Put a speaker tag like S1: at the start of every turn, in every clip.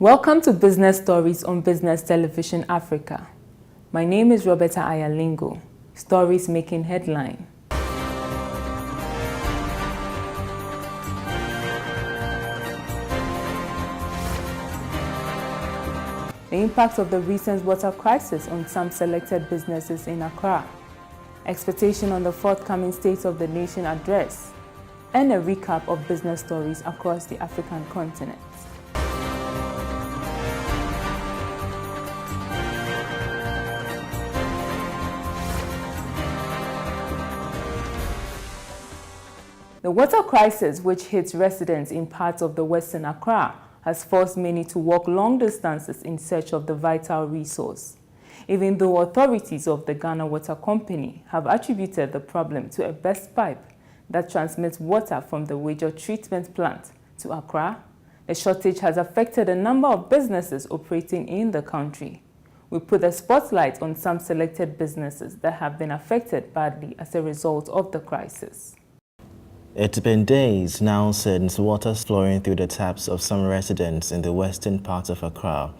S1: Welcome to Business Stories on Business Television Africa. My name is Roberta Ayalingo. Stories making headline. The impact of the recent water crisis on some selected businesses in Accra, expectation on the forthcoming State of the Nation address, and a recap of business stories across the African continent. The water crisis, which hits residents in parts of the Western Accra, has forced many to walk long distances in search of the vital resource. Even though authorities of the Ghana Water Company have attributed the problem to a burst pipe that transmits water from the Wager treatment plant to Accra, the shortage has affected a number of businesses operating in the country. We put a spotlight on some selected businesses that have been affected badly as a result of the crisis.
S2: It's been days now since water's flowing through the taps of some residents in the western part of Accra.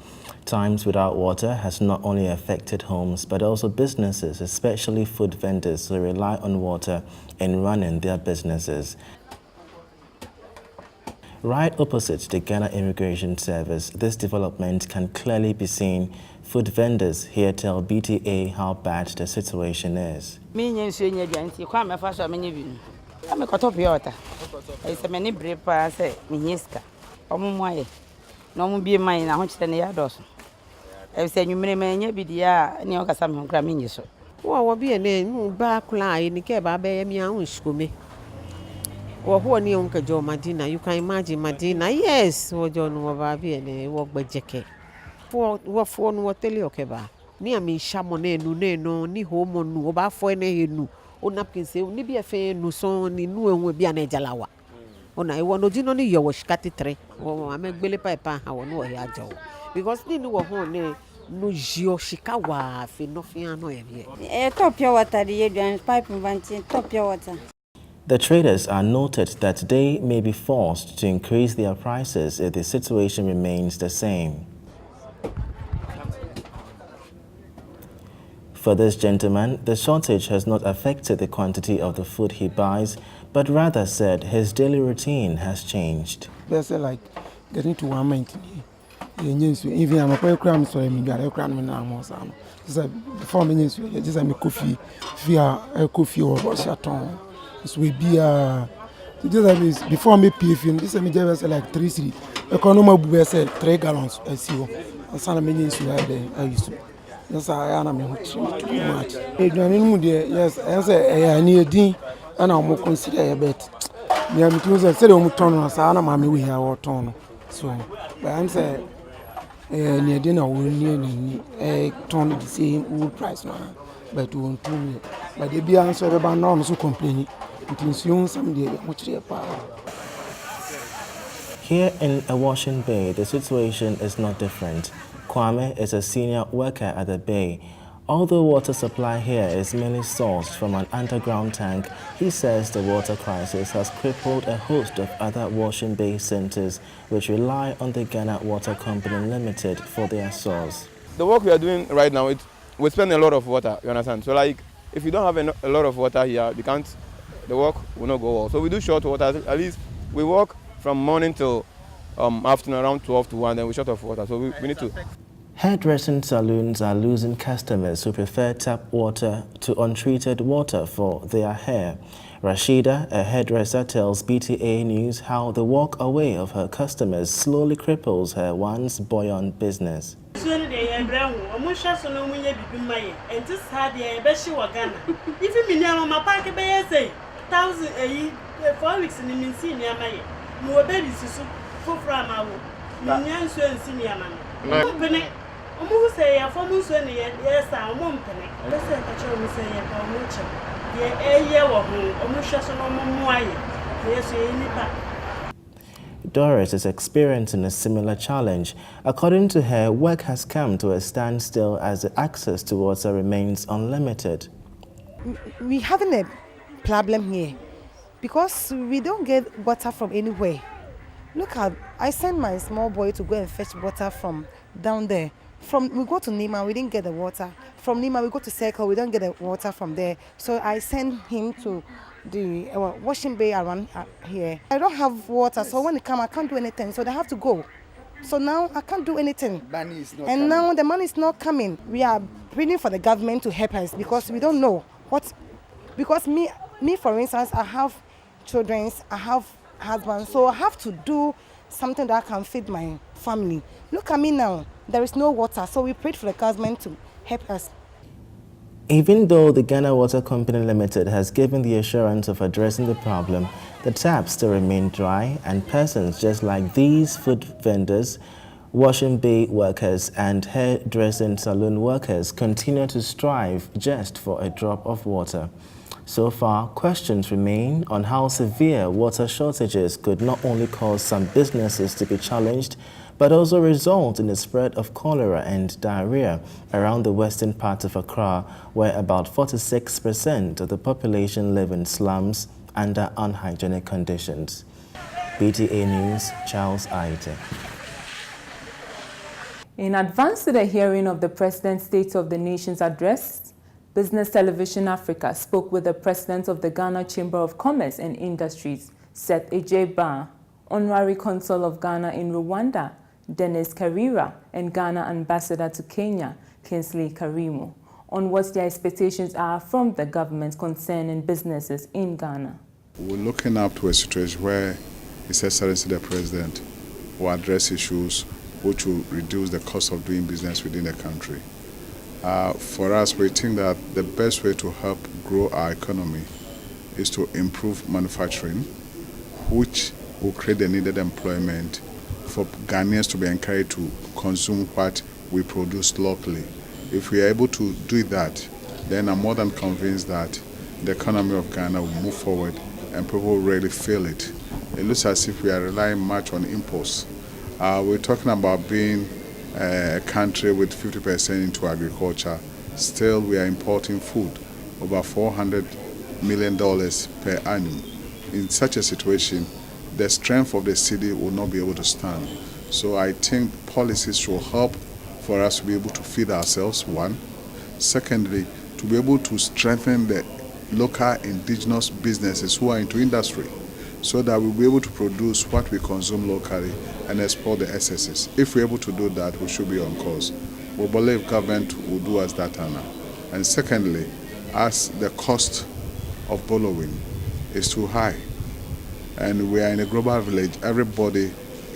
S2: Times without water has not only affected homes but also businesses, especially food vendors who rely on water in running their businesses. Right opposite the Ghana Immigration Service, this development can clearly be seen. Food vendors here tell BTA how bad the situation is.
S3: I'm a cotopia. It's a many brave pass, Miniska. Omuaye. No more be mine, I want to send a dozen. I said you may be the Neocasam Graminis.
S4: What will be a name back line in Keba Bay Mian School? Or who are Uncle Joe Madina? You can imagine Madina, yes, or John Wavabi and a walk by Jackie. For what phone what tell you, Keba? Near me, Shamone, no, ni homo, no, about for any new. Napkin say ni be afa no so ni nu enwe bia na jalawa ona e wono jino ni yo shikati 3 o amegbele pipe ha wono o ya jawo because ni wo ho ne no jio shikawa fe no fi ano ye
S5: e top your water the yeduan pipe vantin top your water.
S2: The traders are noted that they may be forced to increase their prices if the situation remains the same. For this gentleman, the shortage has not affected the quantity of the food he buys, but rather said his daily routine has changed.
S6: There's like getting to 190. Even I'm a prayer cram, so I'm a cram now. Before me, just a coffee, via a coffee or chaton. So we be just before me PF, this is me like 3 economy 3 gallons. I see and some millions I used to. Yes, I am too much. Yes, I need D and I'm more consider a bet. Me, I'm to say, Muton, Sana, Mammy, we have our tone. So, but I'm saying, near dinner, we need a ton of the same wood price now, but we won't do it. But they be answered about none so complaining. It is soon some day, much power.
S2: Here in a washing bay, the situation is not different. Kwame is a senior worker at the bay. Although water supply here is mainly sourced from an underground tank, he says the water crisis has crippled a host of other washing bay centers which rely on the Ghana Water Company Limited for their source.
S7: The work we are doing right now, we spend a lot of water, you understand? So like, if you don't have a lot of water here, the work will not go well. So we do short water, at least we work from morning till afternoon around 12 to 1, then we shut off water. So we need to.
S2: Hairdressing salons are losing customers who prefer tap water to untreated water for their hair. Rashida, a hairdresser, tells BTA News how the walk away of her customers slowly cripples her once buoyant business. Doris is experiencing a similar challenge. According to her, work has come to a standstill as the access to water remains unlimited.
S8: We're having a problem here because we don't get water from anywhere. Look at, I sent my small boy to go and fetch water from down there. We go to Nima, we didn't get the water. From Nima, we go to Circle, we don't get the water from there. So I sent him to the washing bay around here. I don't have water, so when they come, I can't do anything. So they have to go. So now I can't do anything.
S9: Money is not
S8: and
S9: coming.
S8: Now the money is not coming. We are pleading for the government to help us because we don't know what. Because me, for instance, I have children, I have husband, so I have to do something that can feed my family. Look at me now. There is no water, so we prayed for the government to help us.
S2: Even though the Ghana Water Company Limited has given the assurance of addressing the problem, the taps still remain dry and persons just like these food vendors, washing bay workers and hairdressing salon workers continue to strive just for a drop of water. So far, questions remain on how severe water shortages could not only cause some businesses to be challenged, but also result in the spread of cholera and diarrhea around the western part of Accra, where about 46% of the population live in slums under unhygienic conditions. BTA News, Charles Aite.
S1: In advance to the hearing of the President's State of the Nation's address, Business Television Africa spoke with the President of the Ghana Chamber of Commerce and Industries, Seth Ejeba, Honorary Consul of Ghana in Rwanda, Dennis Karira, and Ghana Ambassador to Kenya, Kingsley Karimu, on what their expectations are from the government concerning businesses in Ghana.
S10: We're looking up to a situation where His Excellency the President will address issues which will reduce the cost of doing business within the country. For us, we think that the best way to help grow our economy is to improve manufacturing, which will create the needed employment for Ghanaians to be encouraged to consume what we produce locally. If we are able to do that, then I'm more than convinced that the economy of Ghana will move forward and people will really feel it. It looks as if we are relying much on imports. We're talking about being a country with 50% into agriculture. Still, we are importing food, over $400 million per annum. In such a situation, the strength of the city will not be able to stand. So I think policies should help for us to be able to feed ourselves, one. Secondly, to be able to strengthen the local indigenous businesses who are into industry, so that we'll be able to produce what we consume locally and export the excesses. If we're able to do that, we should be on course. We believe government will do us that honor. And secondly, as the cost of borrowing is too high, and we are in a global village, everybody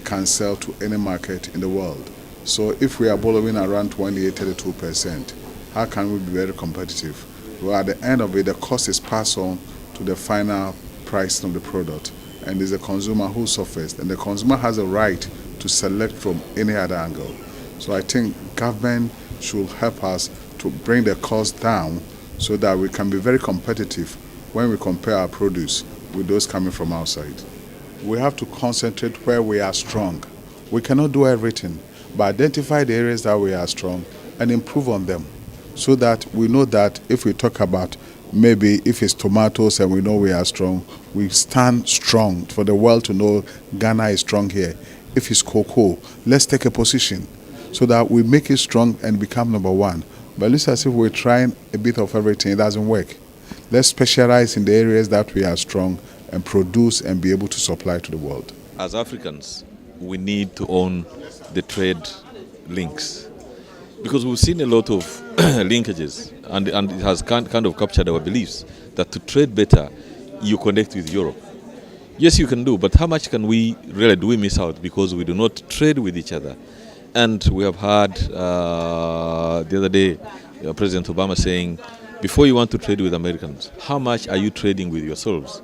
S10: can sell to any market in the world. So if we are borrowing around 28-32%, how can we be very competitive? Well, at the end of it, the cost is passed on to the final price of the product, and it's the consumer who suffers, and the consumer has a right to select from any other angle. So I think government should help us to bring the cost down so that we can be very competitive when we compare our produce with those coming from outside. We have to concentrate where we are strong. We cannot do everything, but identify the areas that we are strong and improve on them, so that we know that if we talk about maybe if it's tomatoes and we know we are strong, we stand strong for the world to know Ghana is strong here. If it's cocoa, let's take a position so that we make it strong and become number one. But it looks as if we're trying a bit of everything, it doesn't work. Let's specialize in the areas that we are strong and produce and be able to supply to the world.
S11: As Africans, we need to own the trade links, because we've seen a lot of linkages, and it has kind of captured our beliefs that to trade better, you connect with Europe. Yes, you can do, but how much can we really do we miss out because we do not trade with each other? And we have heard the other day President Obama saying, before you want to trade with Americans, how much are you trading with yourselves?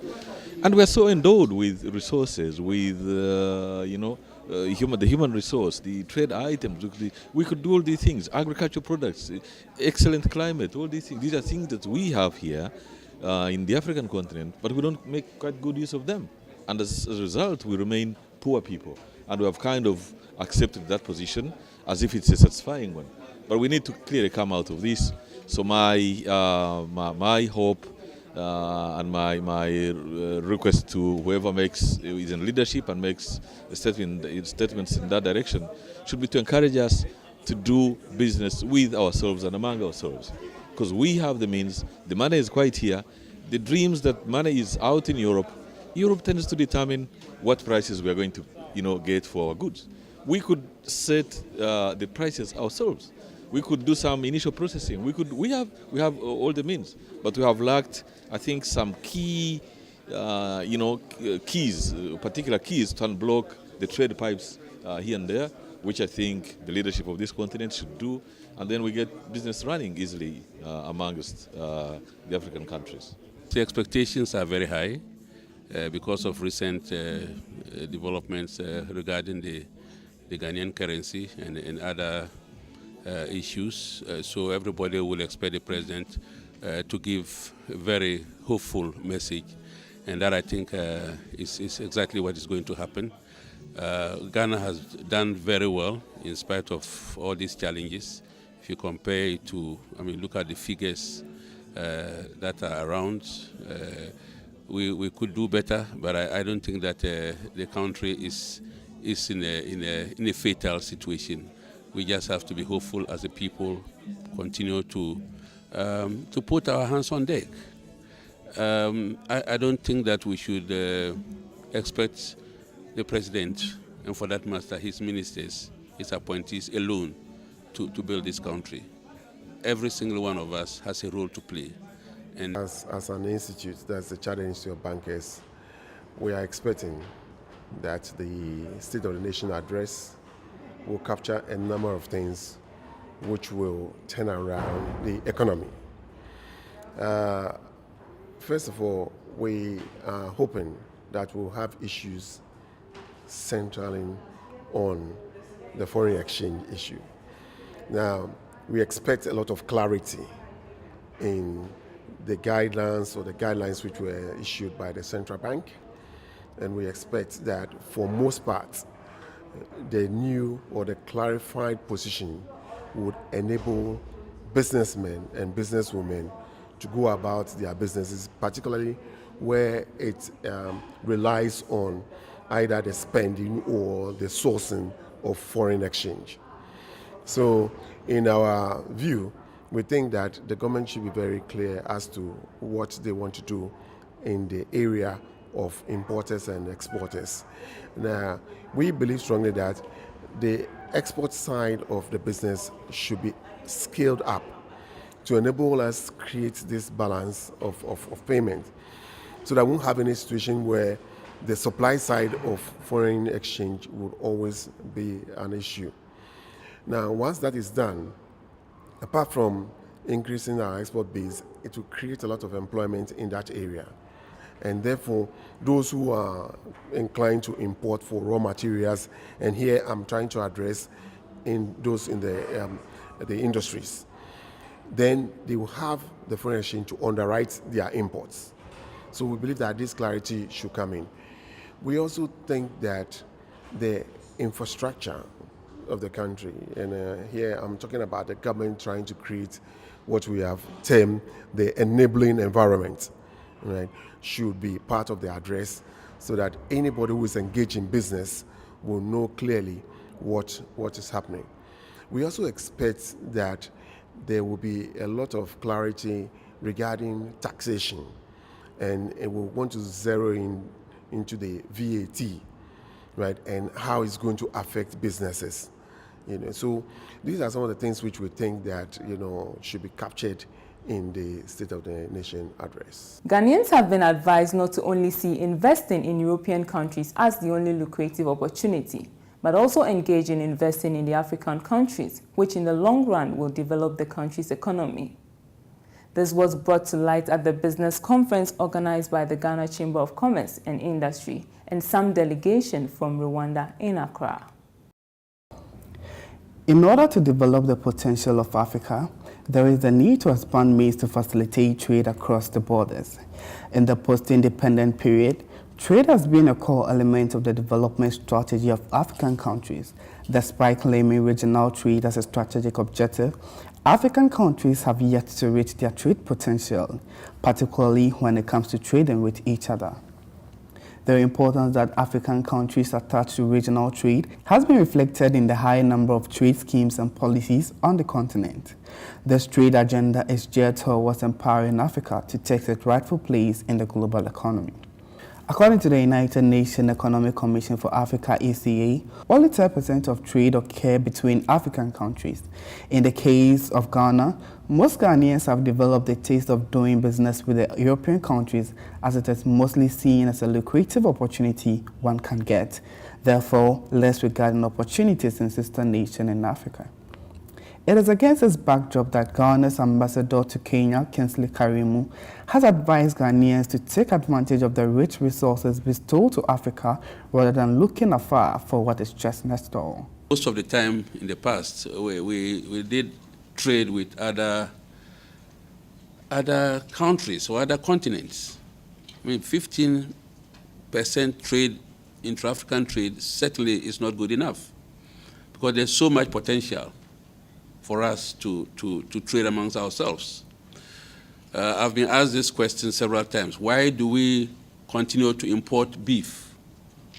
S11: And we're so endowed with resources, with the human resource, the trade items. We could do all these things, agricultural products, excellent climate, all these things. These are things that we have here in the African continent, but we don't make quite good use of them. And as a result, we remain poor people. And we have kind of accepted that position as if it's a satisfying one. But we need to clearly come out of this. So my hope and my request to whoever is in leadership and makes statements in that direction should be to encourage us to do business with ourselves and among ourselves, because we have the means. The money is quite here. The dreams that money is out in Europe. Europe tends to determine what prices we are going to, get for our goods. We could set the prices ourselves. We could do some initial processing. We have all the means, but we have lacked, I think, some key, keys, particular keys to unblock the trade pipes here and there, which I think the leadership of this continent should do, and then we get business running easily amongst the African countries.
S9: The expectations are very high because of recent developments regarding the Ghanaian currency and other issues. So everybody will expect the president to give a very hopeful message, and that I think is exactly what is going to happen. Ghana has done very well in spite of all these challenges. If you compare it to, look at the figures that are around. We could do better, but I don't think that the country is in a fatal situation. We just have to be hopeful as a people, continue to put our hands on deck. I don't think that we should expect the president, and for that matter, his ministers, his appointees alone to build this country. Every single one of us has a role to play. And
S12: as an institute, that's a challenge to your bankers. We are expecting that the State of the Nation address will capture a number of things which will turn around the economy. First of all, we are hoping that we'll have issues centering on the foreign exchange issue. Now, we expect a lot of clarity in the guidelines which were issued by the central bank, and we expect that for most parts, the new or the clarified position would enable businessmen and businesswomen to go about their businesses, particularly where it relies on either the spending or the sourcing of foreign exchange. So in our view, we think that the government should be very clear as to what they want to do in the area of importers and exporters. Now, we believe strongly that the export side of the business should be scaled up to enable us create this balance of payment, so that we won't have any situation where the supply side of foreign exchange would always be an issue. Now, once that is done, apart from increasing our export base, it will create a lot of employment in that area. And therefore, those who are inclined to import for raw materials, and here I'm trying to address those in the industries, then they will have the foreign exchange to underwrite their imports. So we believe that this clarity should come in. We also think that the infrastructure of the country, and here I'm talking about the government trying to create what we have termed the enabling environment, right, should be part of the address, so that anybody who is engaged in business will know clearly what is happening. We also expect that there will be a lot of clarity regarding taxation, and we want to zero in into the VAT, right, and how it's going to affect businesses. So these are some of the things which we think that should be captured in the State of the Nation address.
S1: Ghanaians have been advised not to only see investing in European countries as the only lucrative opportunity, but also engage in investing in the African countries, which in the long run will develop the country's economy. This was brought to light at the business conference organized by the Ghana Chamber of Commerce and Industry and some delegation from Rwanda in Accra.
S13: In order to develop the potential of Africa, there is the need to expand means to facilitate trade across the borders. In the post-independent period, trade has been a core element of the development strategy of African countries. Despite claiming regional trade as a strategic objective, African countries have yet to reach their trade potential, particularly when it comes to trading with each other. The importance that African countries attach to regional trade has been reflected in the high number of trade schemes and policies on the continent. This trade agenda is geared towards empowering Africa to take its rightful place in the global economy. According to the United Nations Economic Commission for Africa, ECA, only 10% of trade occurs between African countries. In the case of Ghana, most Ghanaians have developed a taste of doing business with the European countries, as it is mostly seen as a lucrative opportunity one can get, therefore less regarding opportunities in sister nations in Africa. It is against this backdrop that Ghana's ambassador to Kenya, Kingsley Karimu, has advised Ghanaians to take advantage of the rich resources bestowed to Africa rather than looking afar for what is just next door.
S9: Most of the time in the past, we did trade with other countries or other continents. I mean, 15% trade, intra-African trade, certainly is not good enough because there's so much potential for us to trade amongst ourselves. I've been asked this question several times. Why do we continue to import beef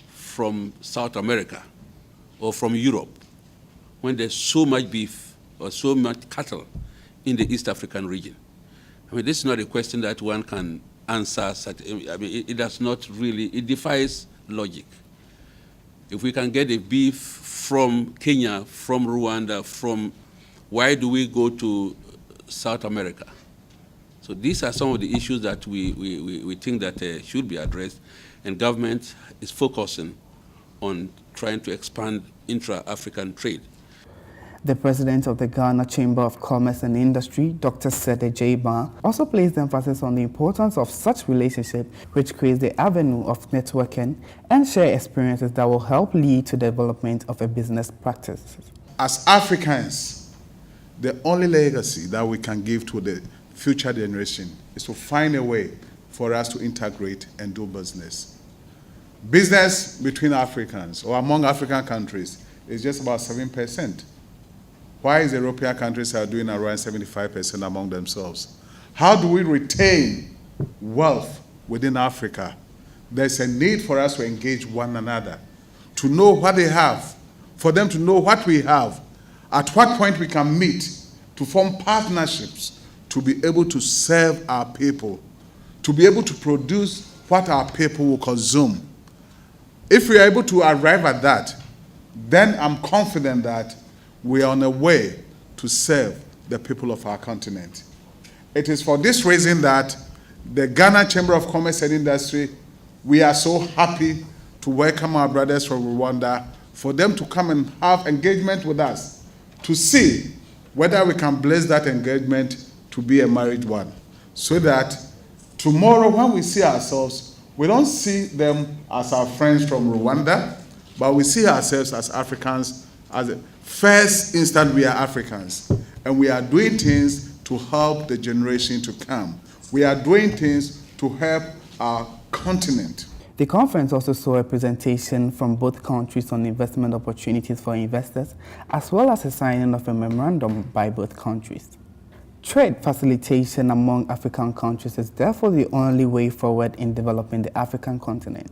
S9: from South America or from Europe when there's so much beef or so much cattle in the East African region? I mean, this is not a question that one can answer. I mean, it does not really, it defies logic. If we can get a beef from Kenya, from Rwanda, why do we go to South America? So these are some of the issues that we think that should be addressed, and government is focusing on trying to expand intra-African trade.
S13: The president of the Ghana Chamber of Commerce and Industry, Dr. Sede Jayban, also placed emphasis on the importance of such relationship, which creates the avenue of networking and share experiences that will help lead to the development of a business practice.
S10: As Africans, the only legacy that we can give to the future generation is to find a way for us to integrate and do business. Business between Africans or among African countries is just about 7%. Why is the European countries are doing around 75% among themselves? How do we retain wealth within Africa? There's a need for us to engage one another, to know what they have, for them to know what we have, at what point we can meet, to form partnerships, to be able to serve our people, to be able to produce what our people will consume. If we are able to arrive at that, then I'm confident that we are on a way to serve the people of our continent. It is for this reason that the Ghana Chamber of Commerce and Industry, we are so happy to welcome our brothers from Rwanda, for them to come and have engagement with us, to see whether we can bless that engagement to be a married one, so that tomorrow when we see ourselves, we don't see them as our friends from Rwanda, but we see ourselves as Africans. As a first instant, we are Africans, and we are doing things to help the generation to come. We are doing things to help our continent.
S13: The conference also saw a presentation from both countries on investment opportunities for investors, as well as a signing of a memorandum by both countries. Trade facilitation among African countries is therefore the only way forward in developing the African continent.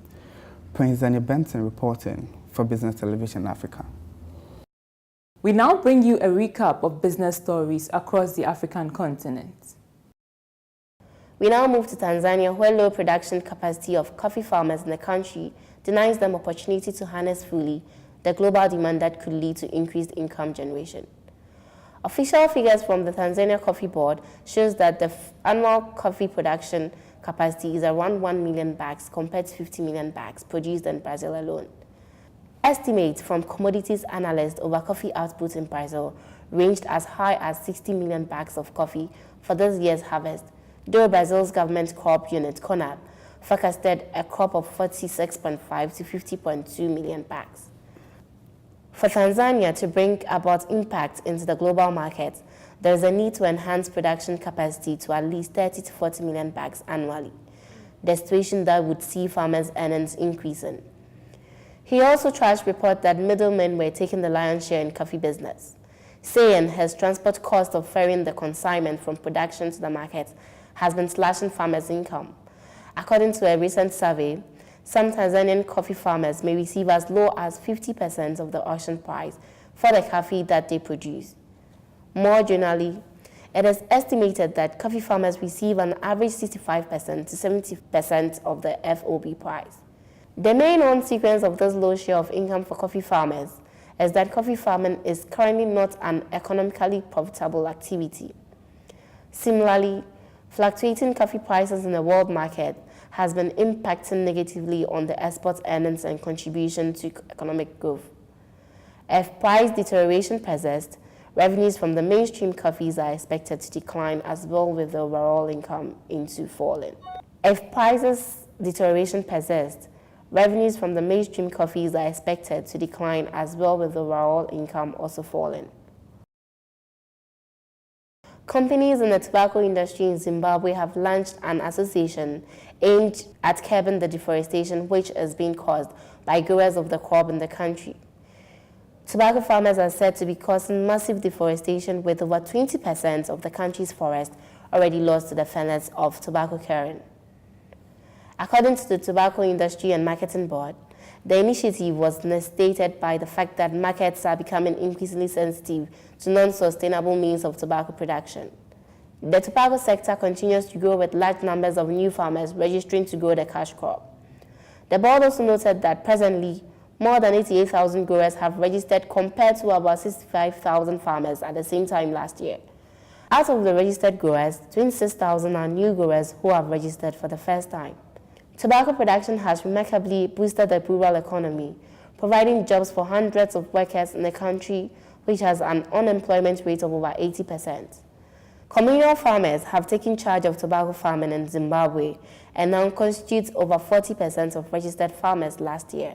S13: Prince Daniel Benson reporting for Business Television Africa.
S1: We now bring you a recap of business stories across the African continent.
S14: We now move to Tanzania, where low production capacity of coffee farmers in the country denies them opportunity to harness fully the global demand that could lead to increased income generation. Official figures from the Tanzania Coffee Board shows that the annual coffee production capacity is around 1 million bags compared to 50 million bags produced in Brazil alone. Estimates from commodities analysts over coffee output in Brazil ranged as high as 60 million bags of coffee for this year's harvest, though Brazil's government crop unit, CONAB, forecasted a crop of 46.5 to 50.2 million bags. For Tanzania to bring about impact into the global market, there is a need to enhance production capacity to at least 30 to 40 million bags annually, the situation that would see farmers' earnings increasing. He also trashed report that middlemen were taking the lion's share in coffee business. saying his transport cost of ferrying the consignment from production to the market has been slashing farmers' income. According to a recent survey, some Tanzanian coffee farmers may receive as low as 50% of the auction price for the coffee that they produce. More generally, it is estimated that coffee farmers receive an average 65% to 70% of the FOB price. The main consequence of this low share of income for coffee farmers is that coffee farming is currently not an economically profitable activity. Similarly, fluctuating coffee prices in the world market has been impacting negatively on the export earnings and contribution to economic growth. If price deterioration persists, revenues from the mainstream coffees are expected to decline as well, with the overall income into falling. If prices deterioration persists, revenues from the mainstream coffees are expected to decline as well, with the overall income also falling. Companies in the tobacco industry in Zimbabwe have launched an association aimed at curbing the deforestation which is being caused by growers of the crop in the country. Tobacco farmers are said to be causing massive deforestation, with over 20% of the country's forest already lost to the feners of tobacco curing. According to the Tobacco Industry and Marketing Board, the initiative was necessitated by the fact that markets are becoming increasingly sensitive to non-sustainable means of tobacco production. The tobacco sector continues to grow, with large numbers of new farmers registering to grow the cash crop. The board also noted that presently, more than 88,000 growers have registered compared to about 65,000 farmers at the same time last year. Out of the registered growers, 26,000 are new growers who have registered for the first time. Tobacco production has remarkably boosted the rural economy, providing jobs for hundreds of workers in the country, which has an unemployment rate of over 80%. Communal farmers have taken charge of tobacco farming in Zimbabwe and now constitute over 40% of registered farmers last year.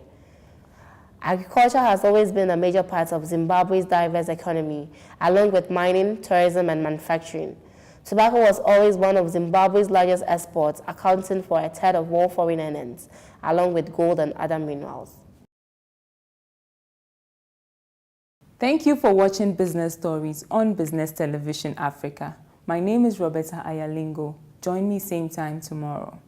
S14: Agriculture has always been a major part of Zimbabwe's diverse economy, along with mining, tourism, and manufacturing. Tobacco was always one of Zimbabwe's largest exports, accounting for a third of all foreign earnings, along with gold and other minerals.
S1: Thank you for watching Business Stories on Business Television Africa. My name is Roberta Ayalingo. Join me same time tomorrow.